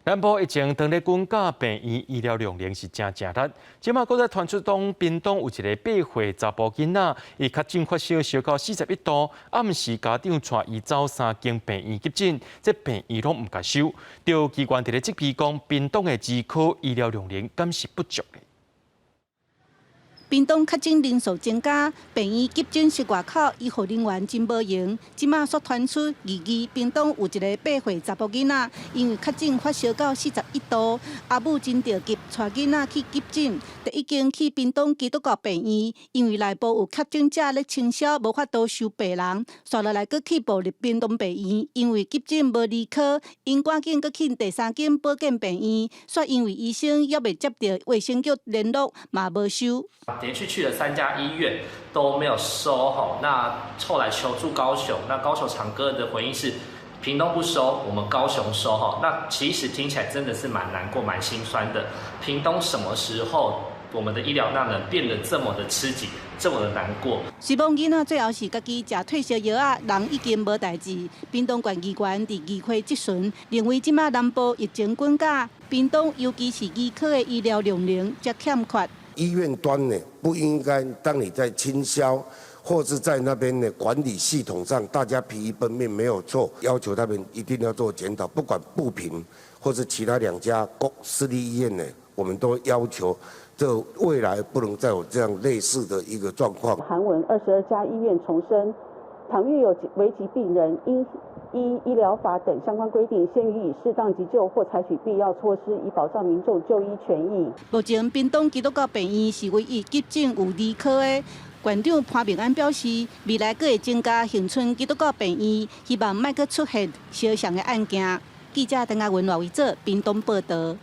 南部疫情当咧滚甲病院医疗量是真力，即马搁再传出屏东有一个8岁查甫囡仔，伊确诊发烧烧到41度，暗时家长带伊走3间病院急诊，这病院拢唔甲收。着机关伫咧责备讲，屏东的儿科医疗量敢是不足的。 屏东确诊人数增加，病院急诊室外口医护人员真无闲。即马所传出，屏东有一个8岁查甫囡仔，因为确诊发烧到41度，阿母真着急带囡仔去急诊，就已经去屏东基督教病院，因为内部有确诊者咧清消，无法度收病人，续落来搁去步入屏东病院，因为急诊无离科，因赶紧搁去第3间保健病院，却因为医生也未接到卫生局联络，嘛无收。 连续去了3家医院都没有收吼，那后来求助高雄，那高雄长庚的回应是屏东不收，我们高雄收吼。那其实听起来真的是蛮难过、蛮心酸的。屏东什么时候我们的医疗量能变得这么的吃紧，这么的难过？希望囡仔最后是家己食退烧药啊，人已经无代志。屏东县议员伫议会质询，认为即马南部疫情滚价，屏东尤其是儿科的医疗量能则欠缺。 医院端呢，不应该当你在倾销或是在那边的管理系统上，大家疲于奔命没有错，要求他们一定要做检讨，不管不平或是其他2家私立医院呢，我们都要求这未来不能再有这样类似的一个状况。韩文22家医院重申，倘遇有危急病人，应依医疗法等相关规定，先予以适当急救或采取必要措施，以保障民众就医权益。目前，屏东基督教病院是唯一急诊有儿科的。院长潘明安表示，未来阁会增加恒春基督教病院，希望莫阁出现相像的案件。记者邓亚文、罗维做屏东报道。